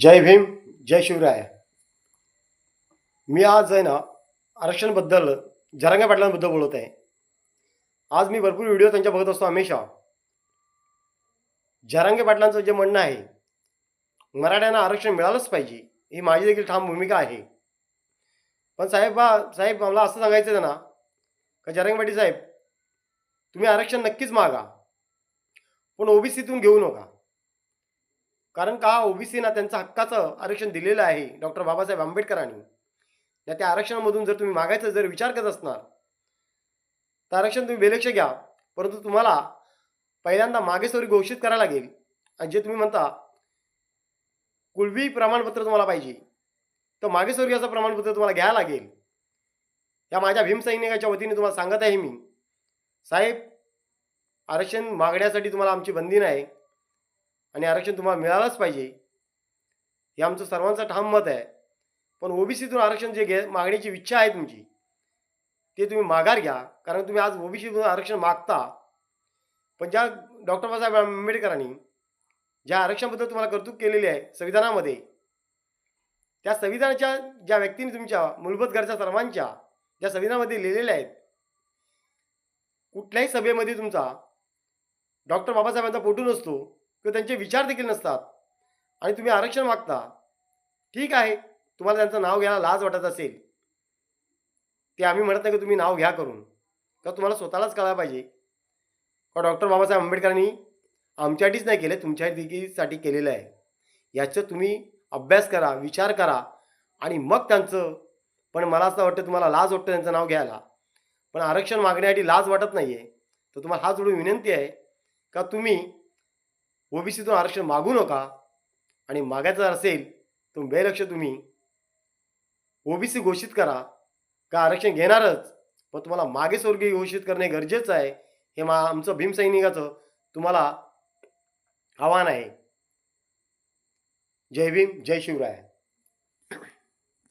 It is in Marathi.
जय भीम, जय शिवराय. मी आज आहे ना आरक्षणबद्दल जरांगे पाटलांबद्दल बोलत आहे. आज मी भरपूर व्हिडिओ त्यांच्या बघत असतो हमेशा. जरांगे पाटलांचं जे म्हणणं आहे, मराठ्यांना आरक्षण मिळालंच पाहिजे, ही माझी देखील ठाम भूमिका आहे. पण साहेब मला असं सांगायचं आहे ना, का जरांगे पाटील साहेब, तुम्ही आरक्षण नक्कीच मागा, पण ओबीसीतून घेऊ नका. कारण का ओबीसी ना त्यांचं हक्काचं आरक्षण दिलेलं आहे डॉक्टर बाबासाहेब आंबेडकरांनी. त्या आरक्षणामधून जर तुम्ही मागायचा जर विचार करत असणार तर आरक्षण तुम्ही बेलक्ष घ्या, परंतु तुम्हाला पहिल्यांदा मागेसवर्गीय घोषित करायला लागेल. आणि जे तुम्ही म्हणता कुळवी प्रमाणपत्र तुम्हाला पाहिजे, तर मागेसवर्गीयाचं प्रमाणपत्र तुम्हाला घ्यायला लागेल. या माझ्या भीमसैनिकाच्या वतीने तुम्हाला सांगत आहे मी साहेब, आरक्षण मागण्यासाठी तुम्हाला आमची बंदी नाही आणि आरक्षण तुम्हाला मिळालंच पाहिजे, हे आमचं सर्वांचं ठाम मत आहे. पण ओबीसीतून आरक्षण जे मागण्याची इच्छा आहे तुमची, ते तुम्ही माघार घ्या. कारण तुम्ही आज ओबीसीतून आरक्षण मागता, पण ज्या डॉक्टर बाबासाहेब आंबेडकरांनी ज्या आरक्षणाबद्दल तुम्हाला कर्तृत्व केलेली आहे संविधानामध्ये, त्या संविधानाच्या ज्या व्यक्तींनी तुमच्या मूलभूत गरजा सर्वांच्या ज्या संविधानामध्ये लिहिलेल्या आहेत, कुठल्याही सभेमध्ये तुमचा डॉक्टर बाबासाहेबांचा फोटो नसतो किंवा त्यांचे विचार देखील नसतात आणि तुम्ही आरक्षण मागता. ठीक आहे, तुम्हाला त्यांचं नाव घ्यायला लाज वाटत असेल, ते आम्ही म्हणत नाही की तुम्ही नाव घ्या करून, तर तुम्हाला स्वतःलाच कळायला पाहिजे का डॉक्टर बाबासाहेब आंबेडकरांनी आमच्यासाठीच नाही केलं, तुमच्या देखीलसाठी केलेलं आहे. याचं तुम्ही अभ्यास करा, विचार करा आणि मग त्यांचं. पण मला असं वाटतं तुम्हाला लाज वाटतं त्यांचं नाव घ्यायला, पण आरक्षण मागण्यासाठी लाज वाटत नाही आहे. तर तुम्हाला हात जोडून विनंती आहे का तुम्ही ओबीसीतून आरक्षण मागू नका. आणि मागायचं असेल तर बेलक्ष तुम्ही ओबीसी घोषित करा, का आरक्षण घेणारच, पण तुम्हाला मागेसवर्गीय घोषित करणे गरजेचं आहे. हे आमचं भीमसैनिकाचं तुम्हाला आव्हान आहे. जय भीम, जय शिवराय.